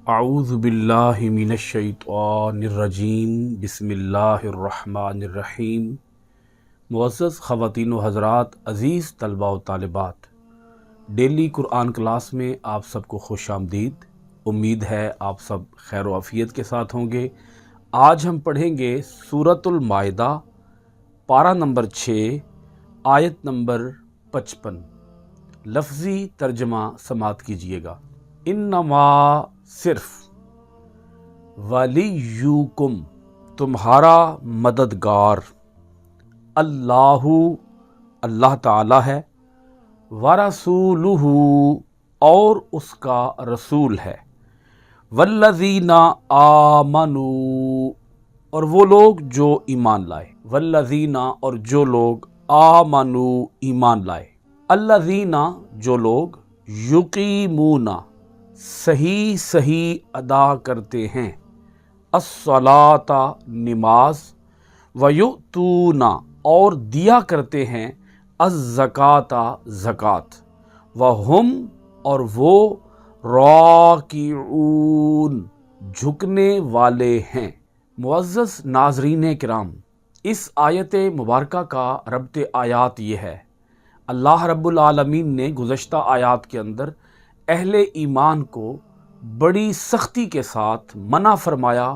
اعوذ باللہ من الشیطان الرجیم بسم اللہ الرحمن الرحیم۔ معزز خواتین و حضرات، عزیز طلباء و طالبات، ڈیلی قرآن کلاس میں آپ سب کو خوش آمدید۔ امید ہے آپ سب خیر و عافیت کے ساتھ ہوں گے۔ آج ہم پڑھیں گے سورۃ المائدہ، پارہ نمبر 6، آیت نمبر 55۔ لفظی ترجمہ سماعت کیجئے گا۔ انما صرف، ولیکم تمہارا مددگار، اللہ تعالی ہے، ورسولہ اور اس کا رسول ہے، والذین آمنوا اور وہ لوگ جو ایمان لائے، والذین اور جو لوگ آمنوا ایمان لائے، الذین جو لوگ یقیمون صحیح ادا کرتے ہیں، الصلاۃ نماز، ویؤتون اور دیا کرتے ہیں، الزکوٰۃ زکوٰۃ، وہم اور وہ راکعون جھکنے والے ہیں۔ معزز ناظرین کرام، اس آیت مبارکہ کا ربط آیات یہ ہے، اللہ رب العالمین نے گزشتہ آیات کے اندر اہل ایمان کو بڑی سختی کے ساتھ منع فرمایا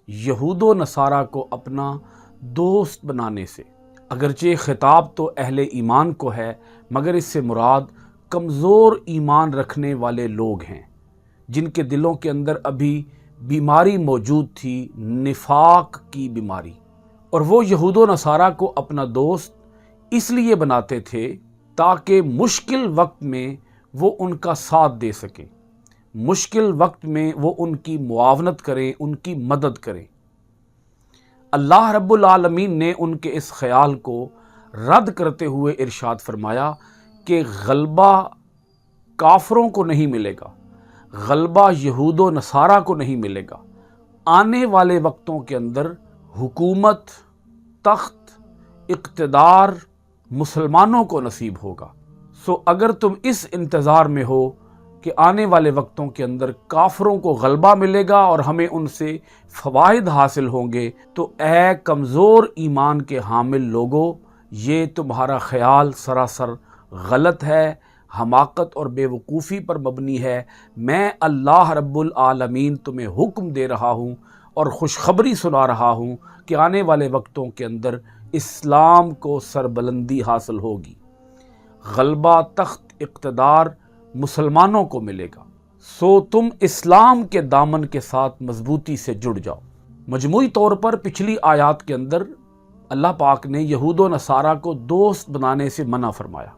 یہود و نصارہ کو اپنا دوست بنانے سے۔ اگرچہ خطاب تو اہل ایمان کو ہے، مگر اس سے مراد کمزور ایمان رکھنے والے لوگ ہیں، جن کے دلوں کے اندر ابھی بیماری موجود تھی، نفاق کی بیماری، اور وہ یہود و نصارہ کو اپنا دوست اس لیے بناتے تھے تاکہ مشکل وقت میں وہ ان کا ساتھ دے سکیں، مشکل وقت میں وہ ان کی معاونت کریں، ان کی مدد کریں۔ اللہ رب العالمین نے ان کے اس خیال کو رد کرتے ہوئے ارشاد فرمایا کہ غلبہ کافروں کو نہیں ملے گا، غلبہ یہود و نصارہ کو نہیں ملے گا۔ آنے والے وقتوں کے اندر حکومت، تخت، اقتدار مسلمانوں کو نصیب ہوگا۔ سو اگر تم اس انتظار میں ہو کہ آنے والے وقتوں کے اندر کافروں کو غلبہ ملے گا اور ہمیں ان سے فوائد حاصل ہوں گے، تو اے کمزور ایمان کے حامل لوگو، یہ تمہارا خیال سراسر غلط ہے، حماقت اور بے وقوفی پر مبنی ہے۔ میں اللہ رب العالمین تمہیں حکم دے رہا ہوں اور خوشخبری سنا رہا ہوں کہ آنے والے وقتوں کے اندر اسلام کو سربلندی حاصل ہوگی، غلبہ، تخت، اقتدار مسلمانوں کو ملے گا۔ سو تم اسلام کے دامن کے ساتھ مضبوطی سے جڑ جاؤ۔ مجموعی طور پر پچھلی آیات کے اندر اللہ پاک نے یہود و نصارہ کو دوست بنانے سے منع فرمایا۔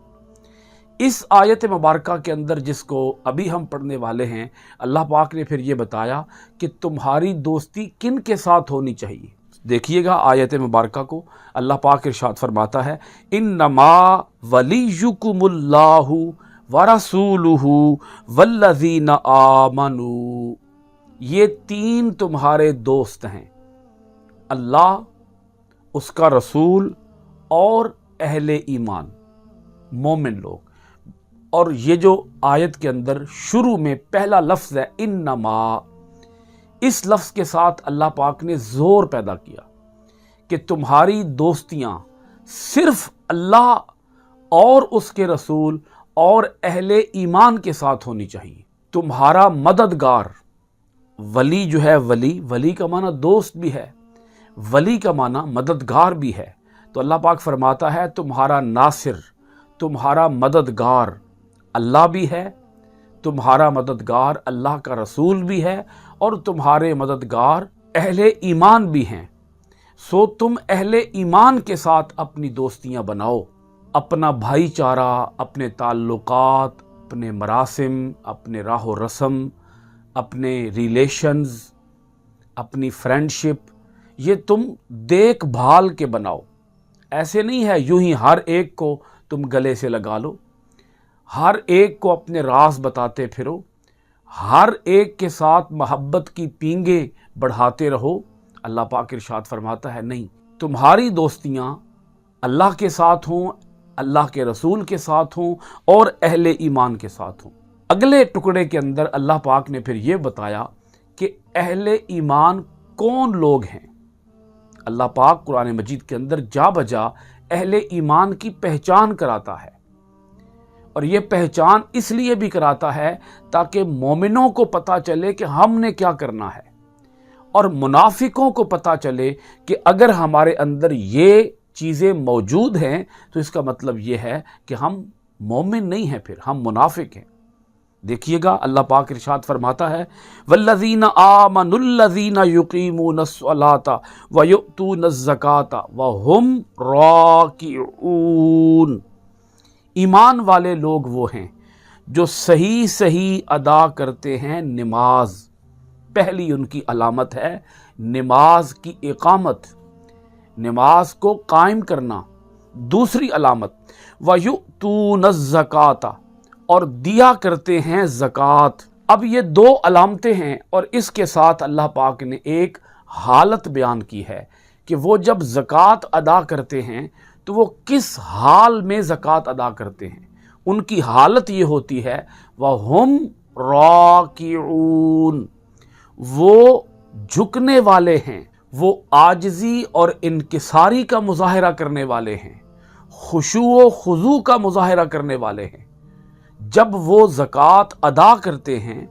اس آیت مبارکہ کے اندر جس کو ابھی ہم پڑھنے والے ہیں، اللہ پاک نے پھر یہ بتایا کہ تمہاری دوستی کن کے ساتھ ہونی چاہیے۔ دیکھیے گا آیت مبارکہ کو، اللہ پاک ارشاد فرماتا ہے، انما ولیکم اللہ ورسولہ والذین آمنوا۔ یہ تین تمہارے دوست ہیں، اللہ، اس کا رسول اور اہل ایمان، مومن لوگ۔ اور یہ جو آیت کے اندر شروع میں پہلا لفظ ہے انما، اس لفظ کے ساتھ اللہ پاک نے زور پیدا کیا کہ تمہاری دوستیاں صرف اللہ اور اس کے رسول اور اہل ایمان کے ساتھ ہونی چاہیے۔ تمہارا مددگار، ولی جو ہے، ولی کا معنی دوست بھی ہے، ولی کا معنی مددگار بھی ہے۔ تو اللہ پاک فرماتا ہے تمہارا ناصر، تمہارا مددگار اللہ بھی ہے، تمہارا مددگار اللہ کا رسول بھی ہے، اور تمہارے مددگار اہل ایمان بھی ہیں۔ سو تم اہل ایمان کے ساتھ اپنی دوستیاں بناؤ، اپنا بھائی چارہ، اپنے تعلقات، اپنے مراسم، اپنے راہ و رسم، اپنے ریلیشنز، اپنی فرینڈشپ، یہ تم دیکھ بھال کے بناؤ۔ ایسے نہیں ہے یوں ہی ہر ایک کو تم گلے سے لگا لو، ہر ایک کو اپنے راز بتاتے پھرو، ہر ایک کے ساتھ محبت کی پینگیں بڑھاتے رہو۔ اللہ پاک ارشاد فرماتا ہے نہیں، تمہاری دوستیاں اللہ کے ساتھ ہوں، اللہ کے رسول کے ساتھ ہوں اور اہل ایمان کے ساتھ ہوں۔ اگلے ٹکڑے کے اندر اللہ پاک نے پھر یہ بتایا کہ اہل ایمان کون لوگ ہیں۔ اللہ پاک قرآن مجید کے اندر جا بجا اہل ایمان کی پہچان کراتا ہے، اور یہ پہچان اس لیے بھی کراتا ہے تاکہ مومنوں کو پتہ چلے کہ ہم نے کیا کرنا ہے، اور منافقوں کو پتہ چلے کہ اگر ہمارے اندر یہ چیزیں موجود ہیں تو اس کا مطلب یہ ہے کہ ہم مومن نہیں ہیں، پھر ہم منافق ہیں۔ دیکھیے گا اللہ پاک ارشاد فرماتا ہے والذین آمنوا الذین یقیمون الصلاۃ ویؤتون الزکاۃ وہم راکعون۔ ایمان والے لوگ وہ ہیں جو صحیح صحیح ادا کرتے ہیں نماز۔ پہلی ان کی علامت ہے نماز کی اقامت، نماز کو قائم کرنا۔ دوسری علامت وَيُؤْتُونَ الزَّكَاةَ، اور دیا کرتے ہیں زکوٰۃ۔ اب یہ دو علامتیں ہیں، اور اس کے ساتھ اللہ پاک نے ایک حالت بیان کی ہے کہ وہ جب زکوٰۃ ادا کرتے ہیں تو وہ کس حال میں زکوٰۃ ادا کرتے ہیں۔ ان کی حالت یہ ہوتی ہے وَهُمْ رَاكِعُونَ، وہ جھکنے والے ہیں، وہ عاجزی اور انکساری کا مظاہرہ کرنے والے ہیں، خشوع و خضوع کا مظاہرہ کرنے والے ہیں۔ جب وہ زکوٰۃ ادا کرتے ہیں،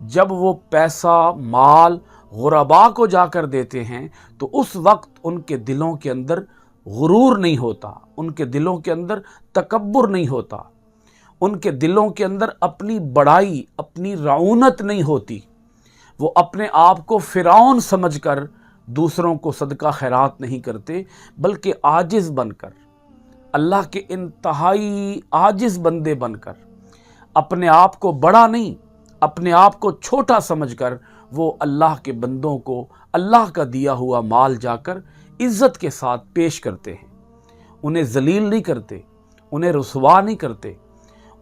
جب وہ پیسہ مال غرباء کو جا کر دیتے ہیں، تو اس وقت ان کے دلوں کے اندر غرور نہیں ہوتا، ان کے دلوں کے اندر تکبر نہیں ہوتا، ان کے دلوں کے اندر اپنی بڑائی، اپنی رعونت نہیں ہوتی۔ وہ اپنے آپ کو فرعون سمجھ کر دوسروں کو صدقہ خیرات نہیں کرتے، بلکہ عاجز بن کر، اللہ کے انتہائی عاجز بندے بن کر، اپنے آپ کو بڑا نہیں، اپنے آپ کو چھوٹا سمجھ کر وہ اللہ کے بندوں کو اللہ کا دیا ہوا مال جا کر عزت کے ساتھ پیش کرتے ہیں۔ انہیں ذلیل نہیں کرتے، انہیں رسوا نہیں کرتے،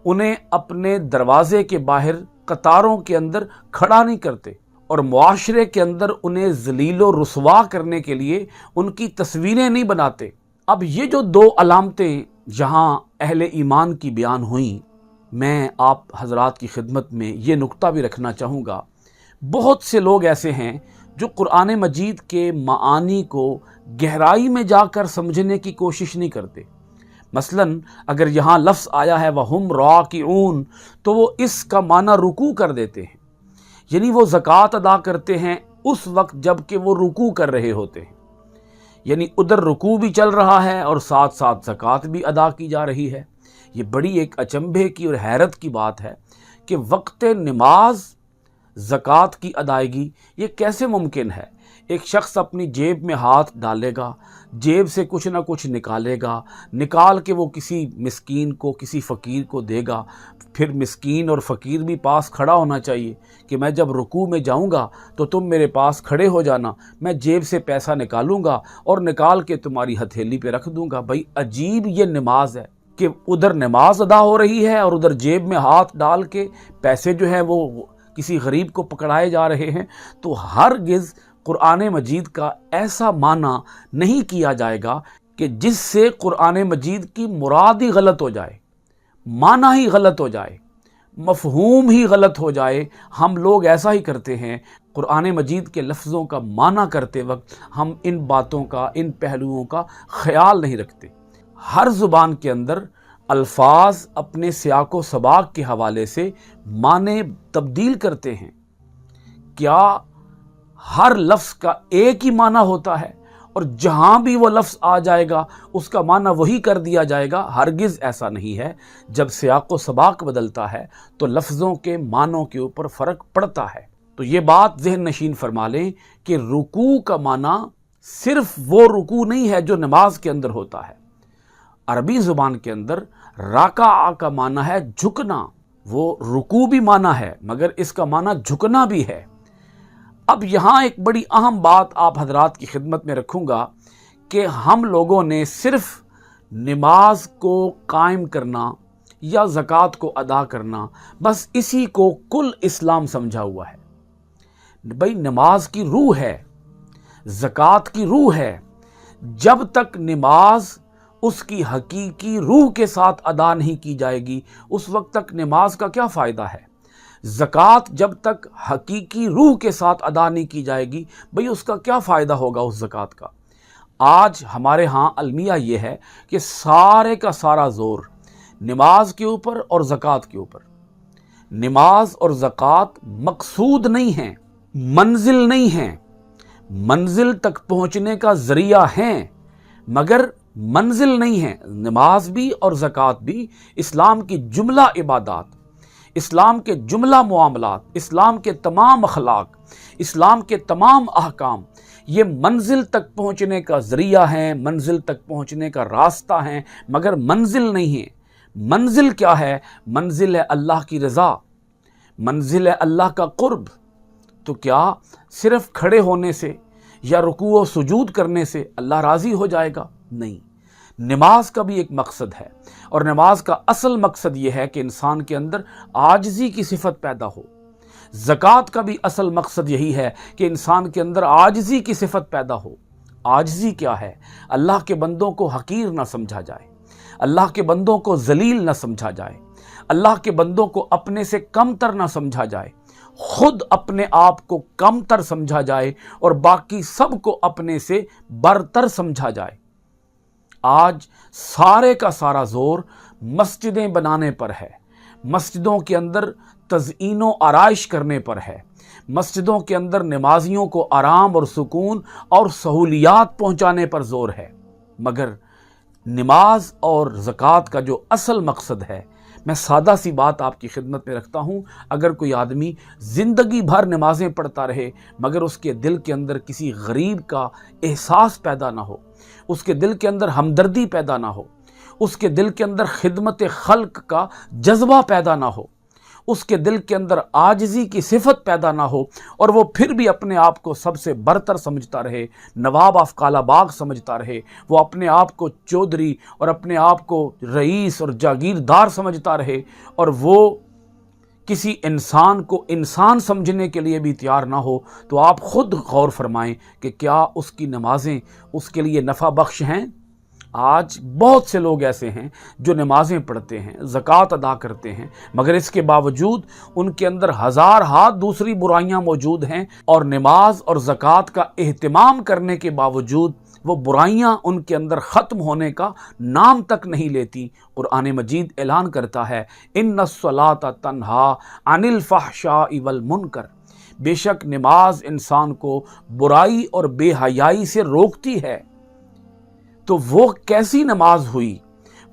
انہیں اپنے دروازے کے باہر قطاروں کے اندر کھڑا نہیں کرتے، اور معاشرے کے اندر انہیں ذلیل و رسوا کرنے کے لیے ان کی تصویریں نہیں بناتے۔ اب یہ جو دو علامتیں جہاں اہل ایمان کی بیان ہوئیں، میں آپ حضرات کی خدمت میں یہ نقطہ بھی رکھنا چاہوں گا، بہت سے لوگ ایسے ہیں جو قرآن مجید کے معانی کو گہرائی میں جا کر سمجھنے کی کوشش نہیں کرتے۔ مثلا اگر یہاں لفظ آیا ہے وَهُمْ رَاكِعُونَ، تو وہ اس کا معنی رکوع کر دیتے ہیں، یعنی وہ زکوٰۃ ادا کرتے ہیں اس وقت جب کہ وہ رکوع کر رہے ہوتے ہیں، یعنی ادھر رکوع بھی چل رہا ہے اور ساتھ ساتھ زکوٰۃ بھی ادا کی جا رہی ہے۔ یہ بڑی ایک اچنبھے کی اور حیرت کی بات ہے کہ وقت نماز زکوٰۃ کی ادائیگی یہ کیسے ممکن ہے؟ ایک شخص اپنی جیب میں ہاتھ ڈالے گا، جیب سے کچھ نہ کچھ نکالے گا، نکال کے وہ کسی مسکین کو، کسی فقیر کو دے گا، پھر مسکین اور فقیر بھی پاس کھڑا ہونا چاہیے کہ میں جب رکوع میں جاؤں گا تو تم میرے پاس کھڑے ہو جانا، میں جیب سے پیسہ نکالوں گا اور نکال کے تمہاری ہتھیلی پہ رکھ دوں گا۔ بھائی عجیب یہ نماز ہے کہ ادھر نماز ادا ہو رہی ہے اور ادھر جیب میں ہاتھ ڈال کے پیسے جو ہیں وہ کسی غریب کو پکڑائے جا رہے ہیں۔ تو ہرگز قرآن مجید کا ایسا معنی نہیں کیا جائے گا کہ جس سے قرآن مجید کی مراد ہی غلط ہو جائے، معنی ہی غلط ہو جائے، مفہوم ہی غلط ہو جائے۔ ہم لوگ ایسا ہی کرتے ہیں، قرآن مجید کے لفظوں کا معنی کرتے وقت ہم ان باتوں کا، ان پہلوؤں کا خیال نہیں رکھتے۔ ہر زبان کے اندر الفاظ اپنے سیاق و سباق کے حوالے سے معنی تبدیل کرتے ہیں۔ کیا ہر لفظ کا ایک ہی معنی ہوتا ہے اور جہاں بھی وہ لفظ آ جائے گا اس کا معنی وہی کر دیا جائے گا؟ ہرگز ایسا نہیں ہے۔ جب سیاق و سباق بدلتا ہے تو لفظوں کے معنوں کے اوپر فرق پڑتا ہے۔ تو یہ بات ذہن نشین فرما لیں کہ رکوع کا معنی صرف وہ رکوع نہیں ہے جو نماز کے اندر ہوتا ہے۔ عربی زبان کے اندر راکع کا معنی ہے جھکنا، وہ رکوع بھی معنی ہے مگر اس کا معنی جھکنا بھی ہے۔ اب یہاں ایک بڑی اہم بات آپ حضرات کی خدمت میں رکھوں گا کہ ہم لوگوں نے صرف نماز کو قائم کرنا یا زکوٰۃ کو ادا کرنا، بس اسی کو کل اسلام سمجھا ہوا ہے۔ بھئی نماز کی روح ہے، زکوٰۃ کی روح ہے۔ جب تک نماز اس کی حقیقی روح کے ساتھ ادا نہیں کی جائے گی، اس وقت تک نماز کا کیا فائدہ ہے؟ زکوٰۃ جب تک حقیقی روح کے ساتھ ادا نہیں کی جائے گی، بھئی اس کا کیا فائدہ ہوگا اس زکوٰۃ کا؟ آج ہمارے ہاں المیہ یہ ہے کہ سارے کا سارا زور نماز کے اوپر اور زکوٰۃ کے اوپر۔ نماز اور زکوٰۃ مقصود نہیں ہیں، منزل نہیں ہیں، منزل تک پہنچنے کا ذریعہ ہیں مگر منزل نہیں ہیں۔ نماز بھی اور زکوٰۃ بھی اسلام کی جملہ عبادات، اسلام کے جملہ معاملات، اسلام کے تمام اخلاق، اسلام کے تمام احکام، یہ منزل تک پہنچنے کا ذریعہ ہیں، منزل تک پہنچنے کا راستہ ہیں مگر منزل نہیں ہیں۔ منزل کیا ہے؟ منزل ہے اللہ کی رضا، منزل ہے اللہ کا قرب۔ تو کیا صرف کھڑے ہونے سے یا رکوع و سجود کرنے سے اللہ راضی ہو جائے گا؟ نہیں، نماز کا بھی ایک مقصد ہے، اور نماز کا اصل مقصد یہ ہے کہ انسان کے اندر عاجزی کی صفت پیدا ہو۔ زکوٰۃ کا بھی اصل مقصد یہی ہے کہ انسان کے اندر عاجزی کی صفت پیدا ہو۔ عاجزی کیا ہے؟ اللہ کے بندوں کو حقیر نہ سمجھا جائے، اللہ کے بندوں کو ذلیل نہ سمجھا جائے، اللہ کے بندوں کو اپنے سے کم تر نہ سمجھا جائے، خود اپنے آپ کو کم تر سمجھا جائے اور باقی سب کو اپنے سے برتر سمجھا جائے۔ آج سارے کا سارا زور مسجدیں بنانے پر ہے، مسجدوں کے اندر تزئین و آرائش کرنے پر ہے، مسجدوں کے اندر نمازیوں کو آرام اور سکون اور سہولیات پہنچانے پر زور ہے، مگر نماز اور زکوٰۃ کا جو اصل مقصد ہے، میں سادہ سی بات آپ کی خدمت میں رکھتا ہوں۔ اگر کوئی آدمی زندگی بھر نمازیں پڑھتا رہے مگر اس کے دل کے اندر کسی غریب کا احساس پیدا نہ ہو، اس کے دل کے اندر ہمدردی پیدا نہ ہو، اس کے دل کے اندر خدمت خلق کا جذبہ پیدا نہ ہو، اس کے دل کے اندر عاجزی کی صفت پیدا نہ ہو، اور وہ پھر بھی اپنے آپ کو سب سے برتر سمجھتا رہے، نواب آف کالا باغ سمجھتا رہے، وہ اپنے آپ کو چودھری اور اپنے آپ کو رئیس اور جاگیردار سمجھتا رہے، اور وہ کسی انسان کو انسان سمجھنے کے لیے بھی تیار نہ ہو، تو آپ خود غور فرمائیں کہ کیا اس کی نمازیں اس کے لیے نفع بخش ہیں؟ آج بہت سے لوگ ایسے ہیں جو نمازیں پڑھتے ہیں، زکوٰۃ ادا کرتے ہیں، مگر اس کے باوجود ان کے اندر ہزار ہاتھ دوسری برائیاں موجود ہیں، اور نماز اور زکوٰۃ کا اہتمام کرنے کے باوجود وہ برائیاں ان کے اندر ختم ہونے کا نام تک نہیں لیتی۔ قرآن مجید اعلان کرتا ہے، ان الصلاۃ تنہا عن الفحشاء والمنکر، بے شک نماز انسان کو برائی اور بے حیائی سے روکتی ہے۔ تو وہ کیسی نماز ہوئی،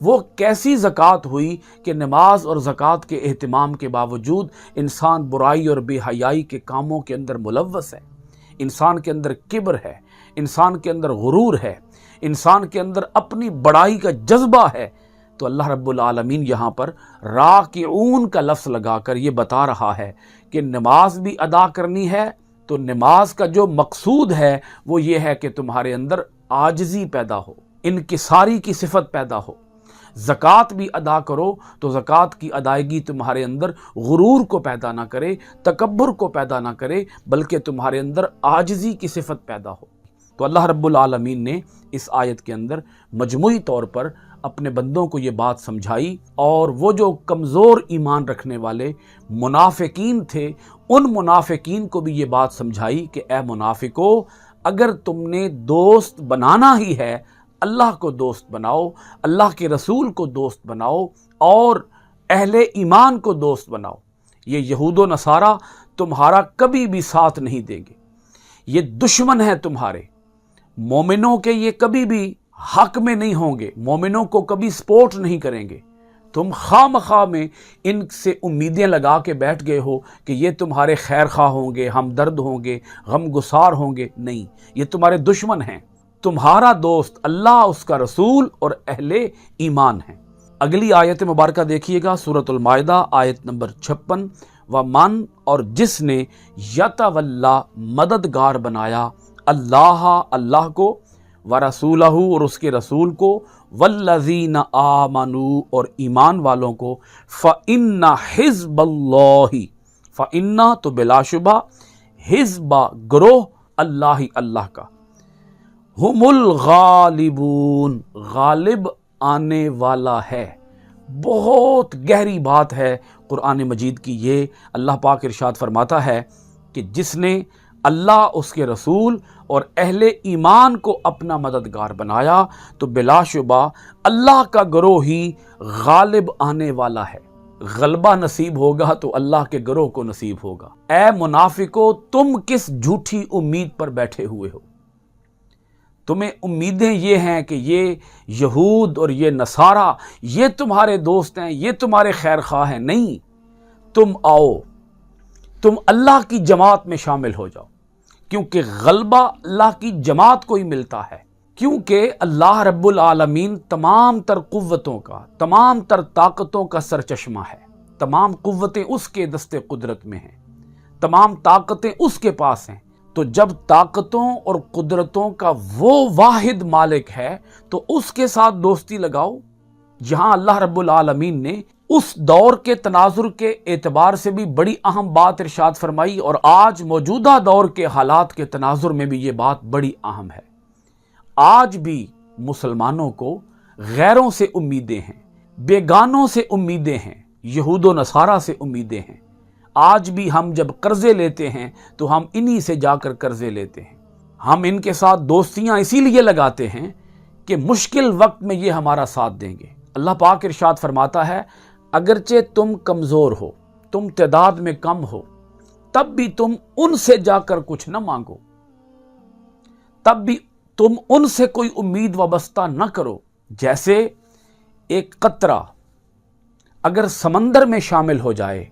وہ کیسی زکوٰۃ ہوئی کہ نماز اور زکوٰۃ کے اہتمام کے باوجود انسان برائی اور بے حیائی کے کاموں کے اندر ملوث ہے، انسان کے اندر کبر ہے، انسان کے اندر غرور ہے، انسان کے اندر اپنی بڑائی کا جذبہ ہے۔ تو اللہ رب العالمین یہاں پر راکعون کا لفظ لگا کر یہ بتا رہا ہے کہ نماز بھی ادا کرنی ہے، تو نماز کا جو مقصود ہے وہ یہ ہے کہ تمہارے اندر عاجزی پیدا ہو، انکساری کی صفت پیدا ہو۔ زکوٰۃ بھی ادا کرو تو زکوٰۃ کی ادائیگی تمہارے اندر غرور کو پیدا نہ کرے، تکبر کو پیدا نہ کرے، بلکہ تمہارے اندر عاجزی کی صفت پیدا ہو۔ تو اللہ رب العالمین نے اس آیت کے اندر مجموعی طور پر اپنے بندوں کو یہ بات سمجھائی، اور وہ جو کمزور ایمان رکھنے والے منافقین تھے، ان منافقین کو بھی یہ بات سمجھائی کہ اے منافقو، اگر تم نے دوست بنانا ہی ہے، اللہ کو دوست بناؤ، اللہ کے رسول کو دوست بناؤ، اور اہل ایمان کو دوست بناؤ۔ یہ یہود و نصارہ تمہارا کبھی بھی ساتھ نہیں دیں گے، یہ دشمن ہیں تمہارے، مومنوں کے یہ کبھی بھی حق میں نہیں ہوں گے، مومنوں کو کبھی سپورٹ نہیں کریں گے۔ تم خواہ مخواہ میں ان سے امیدیں لگا کے بیٹھ گئے ہو کہ یہ تمہارے خیر خواہ ہوں گے، ہمدرد ہوں گے، غم گسار ہوں گے، نہیں، یہ تمہارے دشمن ہیں۔ تمہارا دوست اللہ، اس کا رسول اور اہل ایمان ہیں۔ اگلی آیت مبارکہ دیکھیے گا، سورۃ المائدہ آیت نمبر 56، وَمَن، اور جس نے یتولا مددگار بنایا اللہ، اللہ کو، ورسولہ، اور اس کے رسول کو، والذین آمنوا، اور ایمان والوں کو، فإن حزب اللہ، فإن تو بلا شبہ، حزب گروہ اللہ، اللہ کا، ہم الغالبون، غالب آنے والا ہے، بہت گہری بات ہے قرآن مجید کی یہ۔ اللہ پاک ارشاد فرماتا ہے کہ جس نے اللہ، اس کے رسول اور اہل ایمان کو اپنا مددگار بنایا تو بلا شبہ اللہ کا گروہ ہی غالب آنے والا ہے۔ غلبہ نصیب ہوگا تو اللہ کے گروہ کو نصیب ہوگا۔ اے منافقو، تم کس جھوٹی امید پر بیٹھے ہوئے ہو؟ تمہیں امیدیں یہ ہیں کہ یہ یہود اور یہ نصارہ یہ تمہارے دوست ہیں، یہ تمہارے خیر خواہ ہیں۔ نہیں، تم آؤ، تم اللہ کی جماعت میں شامل ہو جاؤ، کیونکہ غلبہ اللہ کی جماعت کو ہی ملتا ہے۔ کیونکہ اللہ رب العالمین تمام تر قوتوں کا، تمام تر طاقتوں کا سرچشمہ ہے۔ تمام قوتیں اس کے دست قدرت میں ہیں، تمام طاقتیں اس کے پاس ہیں۔ تو جب طاقتوں اور قدرتوں کا وہ واحد مالک ہے تو اس کے ساتھ دوستی لگاؤ۔ جہاں اللہ رب العالمین نے اس دور کے تناظر کے اعتبار سے بھی بڑی اہم بات ارشاد فرمائی، اور آج موجودہ دور کے حالات کے تناظر میں بھی یہ بات بڑی اہم ہے۔ آج بھی مسلمانوں کو غیروں سے امیدیں ہیں، بیگانوں سے امیدیں ہیں، یہود و نصارہ سے امیدیں ہیں۔ آج بھی ہم جب قرضے لیتے ہیں تو ہم انہی سے جا کر قرضے لیتے ہیں۔ ہم ان کے ساتھ دوستیاں اسی لیے لگاتے ہیں کہ مشکل وقت میں یہ ہمارا ساتھ دیں گے۔ اللہ پاک ارشاد فرماتا ہے اگرچہ تم کمزور ہو، تم تعداد میں کم ہو، تب بھی تم ان سے جا کر کچھ نہ مانگو، تب بھی تم ان سے کوئی امید وابستہ نہ کرو۔ جیسے ایک قطرہ اگر سمندر میں شامل ہو جائے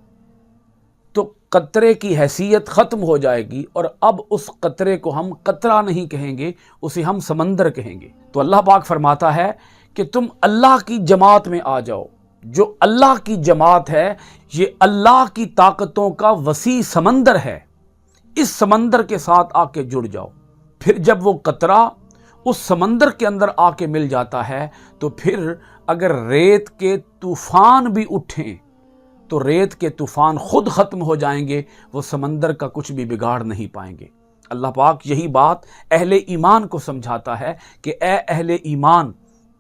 تو قطرے کی حیثیت ختم ہو جائے گی، اور اب اس قطرے کو ہم قطرہ نہیں کہیں گے، اسے ہم سمندر کہیں گے۔ تو اللہ پاک فرماتا ہے کہ تم اللہ کی جماعت میں آ جاؤ۔ جو اللہ کی جماعت ہے یہ اللہ کی طاقتوں کا وسیع سمندر ہے، اس سمندر کے ساتھ آ کے جڑ جاؤ۔ پھر جب وہ قطرہ اس سمندر کے اندر آ کے مل جاتا ہے تو پھر اگر ریت کے طوفان بھی اٹھیں تو ریت کے طوفان خود ختم ہو جائیں گے، وہ سمندر کا کچھ بھی بگاڑ نہیں پائیں گے۔ اللہ پاک یہی بات اہل ایمان کو سمجھاتا ہے کہ اے اہل ایمان،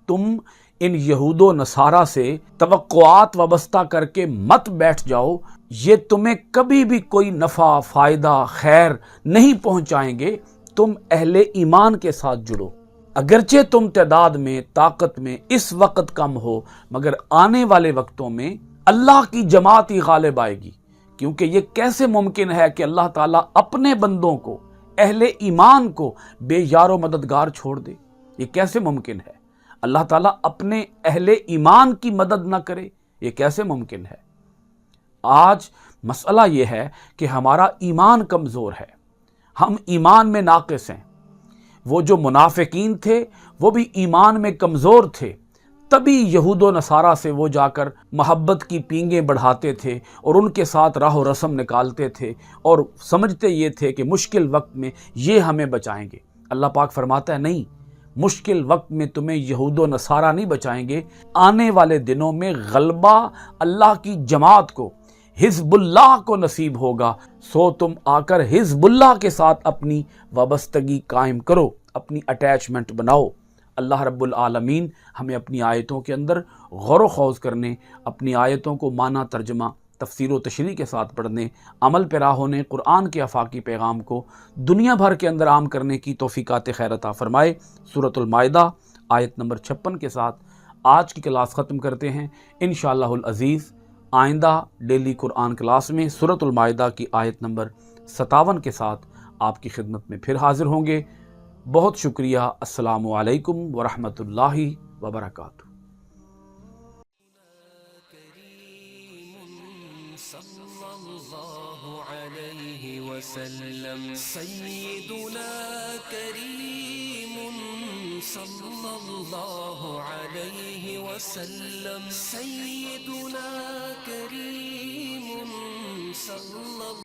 تم ان یہود و نصارہ سے توقعات وابستہ کر کے مت بیٹھ جاؤ، یہ تمہیں کبھی بھی کوئی نفع، فائدہ، خیر نہیں پہنچائیں گے۔ تم اہل ایمان کے ساتھ جڑو۔ اگرچہ تم تعداد میں، طاقت میں اس وقت کم ہو، مگر آنے والے وقتوں میں اللہ کی جماعت ہی غالب آئے گی۔ کیونکہ یہ کیسے ممکن ہے کہ اللہ تعالیٰ اپنے بندوں کو، اہل ایمان کو بے یار و مددگار چھوڑ دے؟ یہ کیسے ممکن ہے؟ اللہ تعالیٰ اپنے اہل ایمان کی مدد نہ کرے، یہ کیسے ممکن ہے؟ آج مسئلہ یہ ہے کہ ہمارا ایمان کمزور ہے، ہم ایمان میں ناقص ہیں۔ وہ جو منافقین تھے وہ بھی ایمان میں کمزور تھے، تبھی یہود و نصارہ سے وہ جا کر محبت کی پینگیں بڑھاتے تھے اور ان کے ساتھ راہ و رسم نکالتے تھے، اور سمجھتے یہ تھے کہ مشکل وقت میں یہ ہمیں بچائیں گے۔ اللہ پاک فرماتا ہے نہیں، مشکل وقت میں تمہیں یہود و نصارہ نہیں بچائیں گے، آنے والے دنوں میں غلبہ اللہ کی جماعت کو، حزب اللہ کو نصیب ہوگا۔ سو تم آ کر حزب اللہ کے ساتھ اپنی وابستگی قائم کرو، اپنی اٹیچمنٹ بناؤ۔ اللہ رب العالمین ہمیں اپنی آیتوں کے اندر غور و خوض کرنے، اپنی آیتوں کو معنی، ترجمہ، تفسیر و تشریح کے ساتھ پڑھنے، عمل پیرا ہونے، قرآن کے آفاقی پیغام کو دنیا بھر کے اندر عام کرنے کی توفیقات خیر عطا فرمائے۔ سورۃ المائدہ آیت نمبر 56 کے ساتھ آج کی کلاس ختم کرتے ہیں۔ انشاءاللہ العزیز آئندہ ڈیلی قرآن کلاس میں سورۃ المائدہ کی آیت نمبر 57 کے ساتھ آپ کی خدمت میں پھر حاضر ہوں گے۔ بہت شکریہ۔ السلام علیکم ورحمۃ اللہ وبرکاتہ۔ سیدنا کریم صلی اللہ علیہ وسلم، سیدنا کریم صلی اللہ